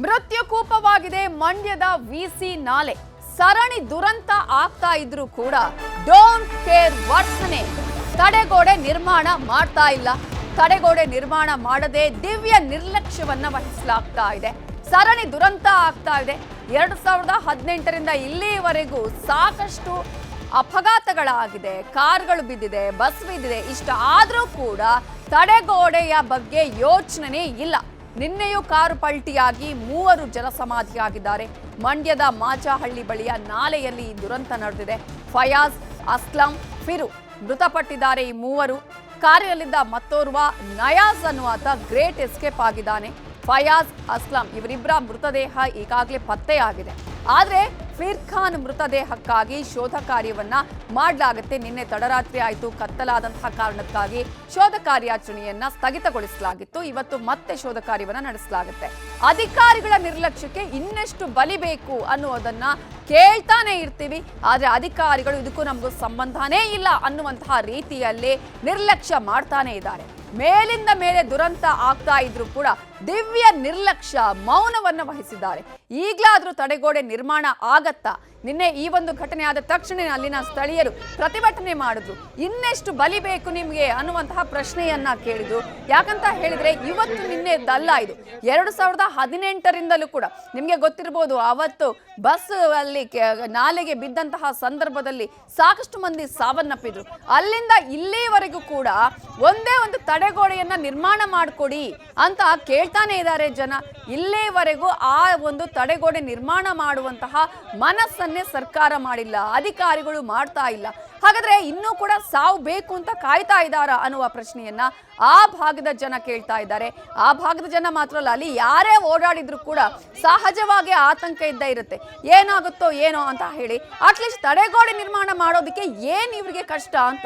ಮೃತ್ಯು ಕೂಪವಾಗಿದೆ ಮಂಡ್ಯದ ವಿಸಿ ನಾಲೆ. ಸರಣಿ ದುರಂತ ಆಗ್ತಾ ಇದ್ರೂ ಕೂಡ ಡೋಂಟ್ ಕೇರ್ ವರ್ತನೆ. ತಡೆಗೋಡೆ ನಿರ್ಮಾಣ ಮಾಡ್ತಾ ಇಲ್ಲ. ತಡೆಗೋಡೆ ನಿರ್ಮಾಣ ಮಾಡದೆ ದಿವ್ಯ ನಿರ್ಲಕ್ಷ್ಯವನ್ನ ವಹಿಸಲಾಗ್ತಾ ಇದೆ. ಸರಣಿ ದುರಂತ ಆಗ್ತಾ ಇದೆ. 2018ರಿಂದ ಇಲ್ಲಿವರೆಗೂ ಸಾಕಷ್ಟು ಅಪಘಾತಗಳಾಗಿದೆ. ಕಾರ್ಗಳು ಬಿದ್ದಿದೆ, ಬಸ್ ಬಿದ್ದಿದೆ. ಇಷ್ಟ ಆದ್ರೂ ಕೂಡ ತಡೆಗೋಡೆಯ ಬಗ್ಗೆ ಯೋಚನೆ ಇಲ್ಲ. ನಿನ್ನೆಯೂ ಕಾರು ಪಲ್ಟಿಯಾಗಿ 3 ಜಲಸಮಾಧಿಯಾಗಿದ್ದಾರೆ. ಮಂಡ್ಯದ ಮಾಚಹಳ್ಳಿ ಬಳಿಯ ನಾಲೆಯಲ್ಲಿ ಈ ದುರಂತ ನಡೆದಿದೆ. ಫಯಾಜ್, ಅಸ್ಲಂ, ಫಿರು ಮೃತಪಟ್ಟಿದ್ದಾರೆ. ಈ 3 ಕಾರಿನಲ್ಲಿದ್ದ ಮತ್ತೋರ್ವ ನಯಾಜ್ ಅನ್ನುವಾತ ಗ್ರೇಟ್ ಎಸ್ಕೇಪ್ ಆಗಿದ್ದಾನೆ. ಫಯಾಜ್, ಅಸ್ಲಂ ಇವರಿಬ್ಬರ ಮೃತದೇಹ ಈಗಾಗಲೇ ಪತ್ತೆಯಾಗಿದೆ. ಆದರೆ ಫೀರ್ ಖಾನ್ ಮೃತದೇಹಕ್ಕಾಗಿ ಶೋಧ ಕಾರ್ಯವನ್ನ ಮಾಡಲಾಗುತ್ತೆ. ನಿನ್ನೆ ತಡರಾತ್ರಿ ಆಯಿತು. ಕತ್ತಲಾದಂತಹ ಕಾರಣಕ್ಕಾಗಿ ಶೋಧ ಕಾರ್ಯಾಚರಣೆಯನ್ನ ಸ್ಥಗಿತಗೊಳಿಸಲಾಗಿತ್ತು. ಇವತ್ತು ಮತ್ತೆ ಶೋಧ ಕಾರ್ಯವನ್ನ ನಡೆಸಲಾಗುತ್ತೆ. ಅಧಿಕಾರಿಗಳ ನಿರ್ಲಕ್ಷ್ಯಕ್ಕೆ ಇನ್ನೆಷ್ಟು ಬಲಿ ಬೇಕು ಅನ್ನುವುದನ್ನ ಕೇಳ್ತಾನೆ ಇರ್ತೀವಿ. ಆದರೆ ಅಧಿಕಾರಿಗಳು ಇದಕ್ಕೂ ನಮಗೂ ಸಂಬಂಧನೇ ಇಲ್ಲ ಅನ್ನುವಂತಹ ರೀತಿಯಲ್ಲಿ ನಿರ್ಲಕ್ಷ್ಯ ಮಾಡ್ತಾನೆ ಇದ್ದಾರೆ. ಮೇಲಿಂದ ಮೇಲೆ ದುರಂತ ಆಗ್ತಾ ಇದ್ರು ಕೂಡ ದಿವ್ಯ ನಿರ್ಲಕ್ಷ್ಯ ಮೌನವನ್ನು ವಹಿಸಿದ್ದಾರೆ. ಈಗಲಾದ್ರೂ ತಡೆಗೋಡೆ ನಿರ್ಮಾಣ ಆಗತ್ತಾ? ನಿನ್ನೆ ಈ ಒಂದು ಘಟನೆ ಆದ ತಕ್ಷಣ ಅಲ್ಲಿನ ಸ್ಥಳೀಯರು ಪ್ರತಿಭಟನೆ ಮಾಡಿದ್ರು. ಇನ್ನೆಷ್ಟು ಬಲಿ ಬೇಕು ನಿಮಗೆ ಅನ್ನುವಂತಹ ಪ್ರಶ್ನೆಯನ್ನ ಕೇಳಿದ್ರು. ಯಾಕಂತ ಹೇಳಿದ್ರೆ ಇವತ್ತು ನಿನ್ನೆದಲ್ಲ, ಇದು 2018ರಿಂದಲೂ ಕೂಡ ನಿಮಗೆ ಗೊತ್ತಿರಬಹುದು. ಅವತ್ತು ಬಸ್ ಅಲ್ಲಿ ನಾಲೆಗೆ ಬಿದ್ದಂತಹ ಸಂದರ್ಭದಲ್ಲಿ ಸಾಕಷ್ಟು ಮಂದಿ ಸಾವನ್ನಪ್ಪಿದ್ರು. ಅಲ್ಲಿಂದ ಇಲ್ಲಿವರೆಗೂ ಕೂಡ ಒಂದೇ ಒಂದು ತಡೆಗೋಡೆಯನ್ನ ನಿರ್ಮಾಣ ಮಾಡಿಕೊಡಿ ಅಂತ ಕೇಳ್ತಾನೆ ಇದ್ದಾರೆ ಜನ. ಇಲ್ಲಿವರೆಗೂ ಆ ಒಂದು ತಡೆಗೋಡೆ ನಿರ್ಮಾಣ ಮಾಡುವಂತಹ ಮನಸ್ಸನ್ನೇ ಸರ್ಕಾರ ಮಾಡಿಲ್ಲ, ಅಧಿಕಾರಿಗಳು ಮಾಡ್ತಾ ಇಲ್ಲ. ಹಾಗಾದ್ರೆ ಇನ್ನೂ ಕೂಡ ಸಾವು ಬೇಕು ಅಂತ ಕಾಯ್ತಾ ಇದ್ದಾರಾ ಅನ್ನುವ ಪ್ರಶ್ನೆಯನ್ನ ಆ ಭಾಗದ ಜನ ಕೇಳ್ತಾ ಇದ್ದಾರೆ. ಆ ಭಾಗದ ಜನ ಮಾತ್ರ ಅಲ್ಲ, ಅಲ್ಲಿ ಯಾರೇ ಓಡಾಡಿದ್ರು ಕೂಡ ಸಹಜವಾಗಿ ಆತಂಕ ಇದ್ದೇ ಇರುತ್ತೆ. ಏನಾಗುತ್ತೋ ಏನೋ ಅಂತ ಹೇಳಿ ಅಟ್ಲೀಸ್ಟ್ ತಡೆಗೋಡೆ ನಿರ್ಮಾಣ ಮಾಡೋದಕ್ಕೆ ಏನ್ ಇವ್ರಿಗೆ ಕಷ್ಟ ಅಂತ.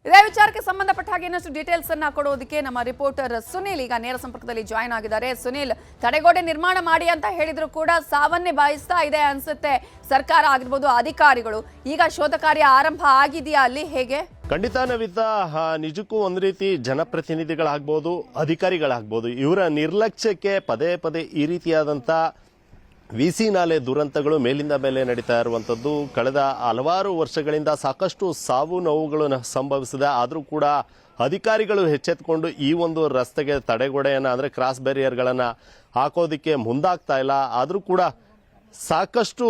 ಇದೇ ವಿಚಾರಕ್ಕೆ ಸಂಬಂಧಪಟ್ಟ ಹಾಗೆ ಇನ್ನಷ್ಟು ಡೀಟೇಲ್ಸ್ ಅನ್ನ ಕೊಡೋದಕ್ಕೆ ನಮ್ಮ ರಿಪೋರ್ಟರ್ ಸುನೀಲ್ ಈಗ ನೇರ ಸಂಪರ್ಕದಲ್ಲಿ ಜಾಯ್ನ್ ಆಗಿದ್ದಾರೆ. ಸುನೀಲ್, ತಡೆಗೋಡೆ ನಿರ್ಮಾಣ ಮಾಡಿ ಅಂತ ಹೇಳಿದ್ರು ಕೂಡ ಸಾವನ್ನೇ ಬಾಯಿಸ್ತಾ ಇದೆ ಅನ್ಸುತ್ತೆ ಸರ್ಕಾರ ಆಗಿರ್ಬೋದು, ಅಧಿಕಾರಿಗಳು. ಈಗ ಶೋಧ ಕಾರ್ಯ ಆರಂಭ ಆಗಿದೆಯಾ ಅಲ್ಲಿ, ಹೇಗೆ? ಖಂಡಿತ ನವಿತಾ, ನಿಜಕ್ಕೂ ಒಂದು ರೀತಿ ಜನಪ್ರತಿನಿಧಿಗಳಾಗ್ಬೋದು, ಅಧಿಕಾರಿಗಳಾಗ್ಬೋದು, ಇವರ ನಿರ್ಲಕ್ಷ್ಯಕ್ಕೆ ಪದೇ ಪದೇ ಈ ರೀತಿಯಾದಂಥ ವಿಸಿ ನಾಲೆ ದುರಂತಗಳು ಮೇಲಿಂದ ಮೇಲೆ ನಡೀತಾ ಇರುವಂಥದ್ದು. ಕಳೆದ ಹಲವಾರು ವರ್ಷಗಳಿಂದ ಸಾಕಷ್ಟು ಸಾವು ನೋವುಗಳು ಸಂಭವಿಸಿದೆ. ಆದರೂ ಕೂಡ ಅಧಿಕಾರಿಗಳು ಎಚ್ಚೆತ್ತುಕೊಂಡು ಈ ಒಂದು ರಸ್ತೆಗೆ ತಡೆಗೋಡೆಯನ್ನು ಅಂದರೆ ಕ್ರಾಸ್ ಬ್ಯಾರಿಯರ್ಗಳನ್ನು ಹಾಕೋದಕ್ಕೆ ಮುಂದಾಗ್ತಾ ಇಲ್ಲ. ಆದರೂ ಕೂಡ ಸಾಕಷ್ಟು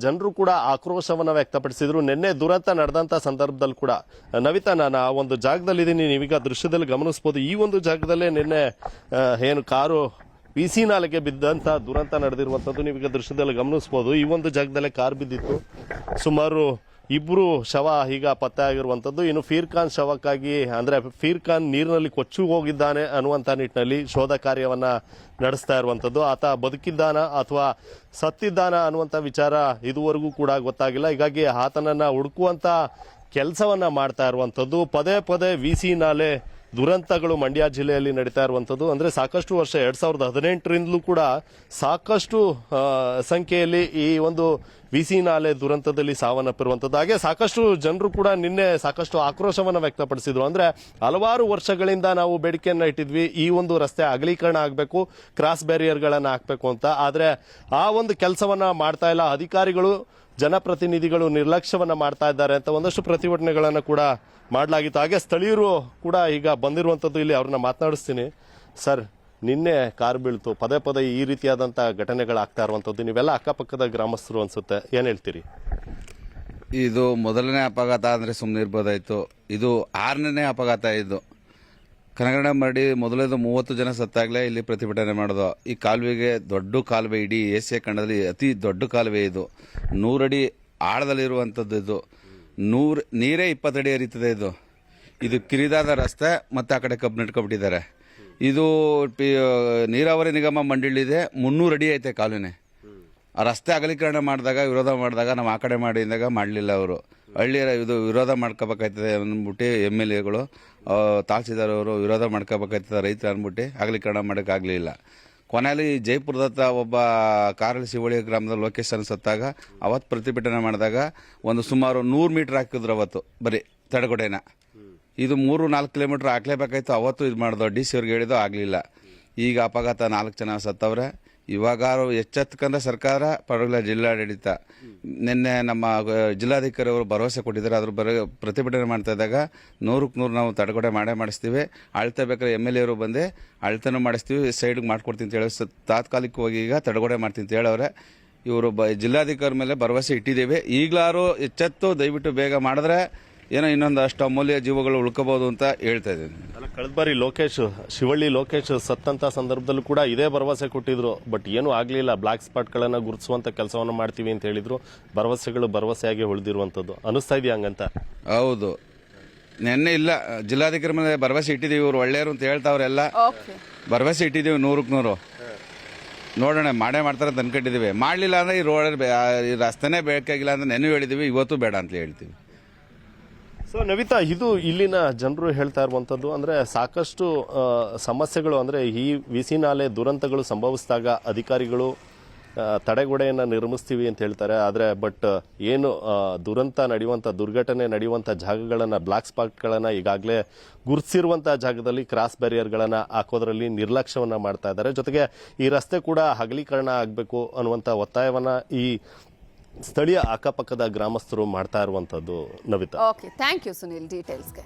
ಜನರು ಕೂಡ ಆಕ್ರೋಶವನ್ನು ವ್ಯಕ್ತಪಡಿಸಿದ್ರು. ನಿನ್ನೆ ದುರಂತ ನಡೆದಂಥ ಸಂದರ್ಭದಲ್ಲಿ ಕೂಡ ನವಿತಾ, ನಾನು ಆ ಒಂದು ಜಾಗದಲ್ಲಿದ್ದೀನಿ, ನೀವೀಗ ದೃಶ್ಯದಲ್ಲಿ ಗಮನಿಸ್ಬೋದು. ಈ ಒಂದು ಜಾಗದಲ್ಲೇ ನಿನ್ನೆ ಏನು ಕಾರು ವಿಸಿ ನಾಲೆಗೆ ಬಿದ್ದಂತ ದುರಂತ ನಡೆದಿರುವಂಥದ್ದು ನೀವೀಗ ದೃಶ್ಯದಲ್ಲಿ ಗಮನಿಸ್ಬೋದು. ಈ ಒಂದು ಜಾಗದಲ್ಲೇ ಕಾರ್ ಬಿದ್ದಿತ್ತು. ಸುಮಾರು 2 ಶವ ಈಗ ಪತ್ತೆ ಆಗಿರುವಂಥದ್ದು. ಇನ್ನು ಫೀರ್ ಖಾನ್ ಶವಕ್ಕಾಗಿ ಅಂದರೆ ಫೀರ್ ಖಾನ್ ನೀರಿನಲ್ಲಿ ಕೊಚ್ಚು ಹೋಗಿದ್ದಾನೆ ಅನ್ನುವಂಥ ನಿಟ್ಟಿನಲ್ಲಿ ಶೋಧ ಕಾರ್ಯವನ್ನ ನಡೆಸ್ತಾ ಇರುವಂಥದ್ದು. ಆತ ಬದುಕಿದ್ದಾನ ಅಥವಾ ಸತ್ತಿದ್ದಾನ ಅನ್ನುವಂಥ ವಿಚಾರ ಇದುವರೆಗೂ ಕೂಡ ಗೊತ್ತಾಗಿಲ್ಲ. ಹೀಗಾಗಿ ಆತನನ್ನ ಹುಡುಕುವಂತ ಕೆಲಸವನ್ನ ಮಾಡ್ತಾ ಇರುವಂಥದ್ದು. ಪದೇ ಪದೇ ವಿಸಿ ನಾಲೆ ದುರಂತಗಳು ಮಂಡ್ಯ ಜಿಲ್ಲೆಯಲ್ಲಿ ನಡೀತಾ ಇರುವಂಥದ್ದು. ಅಂದರೆ ಸಾಕಷ್ಟು ವರ್ಷ 2018ರಿಂದಲೂ ಕೂಡ ಸಾಕಷ್ಟು ಸಂಖ್ಯೆಯಲ್ಲಿ ಈ ಒಂದು ವಿಸಿ ನಾಲೆ ದುರಂತದಲ್ಲಿ ಸಾವನ್ನಪ್ಪಿರುವಂಥದ್ದು. ಹಾಗೆ ಸಾಕಷ್ಟು ಜನರು ಕೂಡ ನಿನ್ನೆ ಸಾಕಷ್ಟು ಆಕ್ರೋಶವನ್ನು ವ್ಯಕ್ತಪಡಿಸಿದ್ರು. ಅಂದರೆ ಹಲವಾರು ವರ್ಷಗಳಿಂದ ನಾವು ಬೇಡಿಕೆಯನ್ನು ಇಟ್ಟಿದ್ವಿ, ಈ ಒಂದು ರಸ್ತೆ ಅಗಲೀಕರಣ ಆಗಬೇಕು, ಕ್ರಾಸ್ ಬ್ಯಾರಿಯರ್ಗಳನ್ನು ಹಾಕಬೇಕು ಅಂತ. ಆದರೆ ಆ ಒಂದು ಕೆಲಸವನ್ನ ಮಾಡ್ತಾ ಇಲ್ಲ ಅಧಿಕಾರಿಗಳು, ಜನಪ್ರತಿನಿಧಿಗಳು ನಿರ್ಲಕ್ಷ್ಯವನ್ನ ಮಾಡ್ತಾ ಇದ್ದಾರೆ ಅಂತ ಒಂದಷ್ಟು ಪ್ರತಿಭಟನೆಗಳನ್ನು ಕೂಡ ಮಾಡಲಾಗಿತ್ತು. ಹಾಗೆ ಸ್ಥಳೀಯರು ಕೂಡ ಈಗ ಬಂದಿರುವಂಥದ್ದು. ಇಲ್ಲಿ ಅವ್ರನ್ನ ಮಾತನಾಡಿಸ್ತೀನಿ. ಸರ್, ನಿನ್ನೆ ಕಾರ್ ಬೀಳ್ತು, ಪದೇ ಪದೇ ಈ ರೀತಿಯಾದಂಥ ಘಟನೆಗಳಾಗ್ತಾ ಇರುವಂಥದ್ದು. ನೀವೆಲ್ಲ ಅಕ್ಕಪಕ್ಕದ ಗ್ರಾಮಸ್ಥರು ಅನ್ಸುತ್ತೆ, ಏನು ಹೇಳ್ತೀರಿ? ಇದು ಮೊದಲನೇ ಅಪಘಾತ ಅಂದರೆ ಸುಮ್ಮನೆ ಇರ್ಬೋದಾಯ್ತು. ಇದು 6ನೇ ಅಪಘಾತ. ಇದು ಕನಗಡ ಮರಡಿ ಮೊದಲೇದು 30 ಜನ ಸತ್ತಾಗಲೇ ಇಲ್ಲಿ ಪ್ರತಿಭಟನೆ ಮಾಡೋದು. ಈ ಕಾಲುವೆಗೆ ದೊಡ್ಡ ಕಾಲುವೆ, ಇಡೀ ಏಷ್ಯಾ ಖಂಡದಲ್ಲಿ ಅತಿ ದೊಡ್ಡ ಕಾಲುವೆ ಇದು. 100 ಅಡಿ ಆಳದಲ್ಲಿರುವಂಥದ್ದು. ಇದು ನೀರೇ 20 ಅಡಿ ಹರಿತದೆ. ಇದು ಕಿರಿದಾದ ರಸ್ತೆ, ಮತ್ತೆ ಆ ಕಡೆ ಕಬ್ಬು ನೆಟ್ಕೊಬಿಟ್ಟಿದ್ದಾರೆ. ಇದು ನೀರಾವರಿ ನಿಗಮ ಮಂಡಳಿದೆ, 300 ಅಡಿ ಐತೆ ಕಾಲುವೆ. ಆ ರಸ್ತೆ ಅಗಲೀಕರಣ ಮಾಡಿದಾಗ, ವಿರೋಧ ಮಾಡಿದಾಗ ನಾವು ಆ ಕಡೆ ಮಾಡಿದಾಗ ಮಾಡಲಿಲ್ಲ. ಅವರು ಹಳ್ಳಿಯರ ಇದು ವಿರೋಧ ಮಾಡ್ಕೋಬೇಕಾಯ್ತದೆ ಅಂದ್ಬಿಟ್ಟು MLAಗಳು, ತಹಸೀಲ್ದಾರ್ ಅವರು ವಿರೋಧ ಮಾಡ್ಕೋಬೇಕಾಯ್ತದೆ ರೈತರು ಅಂದ್ಬಿಟ್ಟು ಅಗಲೀಕರಣ ಮಾಡೋಕ್ಕಾಗಲಿಲ್ಲ. ಕೊನೆಯಲ್ಲಿ ಜೈಪುರದತ್ತ ಒಬ್ಬ ಕಾರಲ್ಲಿ ಶಿವಳಿ ಗ್ರಾಮದ ಲೊಕೇಶನ್ ಸತ್ತಾಗ ಅವತ್ತು ಪ್ರತಿಭಟನೆ ಮಾಡಿದಾಗ ಒಂದು ಸುಮಾರು 100 ಮೀಟರ್ ಹಾಕಿದ್ರು ಅವತ್ತು ಬರೀ ತಡೆಗೋಡೆನ. ಇದು 3-4 ಕಿಲೋಮೀಟರ್ ಹಾಕ್ಲೇಬೇಕಾಯ್ತು. ಅವತ್ತು ಇದು ಮಾಡಿದೋ ಡಿ ಸಿ ಅವ್ರಿಗೆ ಹೇಳಿದೋ ಆಗಲಿಲ್ಲ. ಈಗ ಅಪಘಾತ 4 ಜನ ಸತ್ತವ್ರೆ. ಇವಾಗ ಎಚ್ಚೆತ್ಕೊಂಡ್ರೆ ಸರ್ಕಾರ ಪರವಾಗಿಲ್ಲ, ಜಿಲ್ಲಾಡಳಿತ. ನಿನ್ನೆ ನಮ್ಮ ಜಿಲ್ಲಾಧಿಕಾರಿ ಅವರು ಭರವಸೆ ಕೊಟ್ಟಿದ್ದಾರೆ. ಅದ್ರ ಪ್ರತಿಭಟನೆ ಮಾಡ್ತಾ ಇದ್ದಾಗ 100ಕ್ಕೆ 100 ನಾವು ತಡೆಗೋಡೆ ಮಾಡಿಸ್ತೀವಿ. ಅಳ್ತಾ ಬೇಕಾದ್ರೆ MLA ಅವರು ಬಂದು ಅಳ್ತಾನೂ ಮಾಡಿಸ್ತೀವಿ, ಸೈಡ್ಗೆ ಮಾಡ್ಕೊಡ್ತೀನಿ ಅಂತ ಹೇಳಿ ತಾತ್ಕಾಲಿಕವಾಗಿ ಈಗ ತಡೆಗೋಡೆ ಮಾಡ್ತೀನಿ ಅಂತ ಹೇಳವ್ರೆ. ಇವರು ಜಿಲ್ಲಾಧಿಕಾರಿ ಮೇಲೆ ಭರವಸೆ ಇಟ್ಟಿದ್ದೇವೆ. ಈಗಲಾರು ಎಚ್ಚೆತ್ತು ದಯವಿಟ್ಟು ಬೇಗ ಮಾಡಿದ್ರೆ ಏನೋ ಇನ್ನೊಂದು ಅಷ್ಟು ಅಮೂಲ್ಯ ಜೀವಗಳು ಉಳ್ಕೋಬಹುದು ಅಂತ ಹೇಳ್ತಾ ಇದ್ದೀನಿ. ಕಳೆದ ಬಾರಿ ಶಿವಳ್ಳಿ ಲೋಕೇಶ್ ಸತ್ತಂತ ಸಂದರ್ಭದಲ್ಲೂ ಕೂಡ ಇದೇ ಭರವಸೆ ಕೊಟ್ಟಿದ್ರು. ಬಟ್ ಏನೂ ಆಗಲಿಲ್ಲ. ಬ್ಲಾಕ್ ಸ್ಪಾಟ್ಗಳನ್ನು ಗುರುತಿಸುವಂತ ಕೆಲಸವನ್ನು ಮಾಡ್ತೀವಿ ಅಂತ ಹೇಳಿದ್ರು. ಭರವಸೆಗಳು ಭರವಸೆಯಾಗಿ ಉಳಿದಿರುವಂತದ್ದು ಅನಿಸ್ತಾ ಇದೆಯಾ ಹಂಗಂತ? ಹೌದು, ನೆನ್ನೆ ಇಲ್ಲ, ಜಿಲ್ಲಾಧಿಕಾರಿ ಮೇಲೆ ಭರವಸೆ ಇಟ್ಟಿದ್ದೀವಿ. ಇವ್ರು ಒಳ್ಳೆಯವರು ಅಂತ ಹೇಳ್ತಾವ್ರೆಲ್ಲ. ಭರವಸೆ ಇಟ್ಟಿದ್ದೀವಿ 100ಕ್ಕೆ 100. ನೋಡೋಣ, ಮಾಡೇ ಮಾಡ್ತಾರೆ ಅಂತ ಅನ್ಕೊಂಡಿದ್ದೀವಿ. ಮಾಡಲಿಲ್ಲ ಅಂದ್ರೆ ಈ ರೋಡ್ ಈ ರಸ್ತೆನೇ ಬೇಕಾಗಿಲ್ಲ ಅಂತ ನೆನಪು ಹೇಳಿದ್ದೀವಿ. ಇವತ್ತು ಬೇಡ ಅಂತ ಹೇಳ್ತೀವಿ. ಸೊ ನವಿತಾ, ಇದು ಇಲ್ಲಿನ ಜನರು ಹೇಳ್ತಾ ಇರುವಂತದ್ದು. ಅಂದ್ರೆ ಸಾಕಷ್ಟು ಸಮಸ್ಯೆಗಳು, ಅಂದ್ರೆ ಈ ವಿಸಿ ನಾಲೆ ದುರಂತಗಳು ಸಂಭವಿಸಿದಾಗ ಅಧಿಕಾರಿಗಳು ತಡೆಗೋಡೆಯನ್ನು ನಿರ್ಮಿಸ್ತೀವಿ ಅಂತ ಹೇಳ್ತಾರೆ. ಆದರೆ ಬಟ್ ಏನು ದುರಂತ ನಡೆಯುವಂಥ, ದುರ್ಘಟನೆ ನಡೆಯುವಂಥ ಜಾಗಗಳನ್ನು, ಬ್ಲಾಕ್ ಸ್ಪಾಟ್ಗಳನ್ನು ಈಗಾಗಲೇ ಗುರುತಿಸಿರುವಂಥ ಜಾಗದಲ್ಲಿ ಕ್ರಾಸ್ ಬ್ಯಾರಿಯರ್ಗಳನ್ನು ಹಾಕೋದ್ರಲ್ಲಿ ನಿರ್ಲಕ್ಷ್ಯವನ್ನು ಮಾಡ್ತಾ ಇದ್ದಾರೆ. ಜೊತೆಗೆ ಈ ರಸ್ತೆ ಕೂಡ ಅಗಲೀಕರಣ ಆಗಬೇಕು ಅನ್ನುವಂಥ ಒತ್ತಾಯವನ್ನು ಈ ಸ್ಥಳೀಯ ಅಕ್ಕಪಕ್ಕದ ಗ್ರಾಮಸ್ಥರು ಮಾಡ್ತಾ ಇರುವಂತದ್ದು. Navita, okay, thank you Sunil ಡೀಟೇಲ್ಸ್ಗೆ.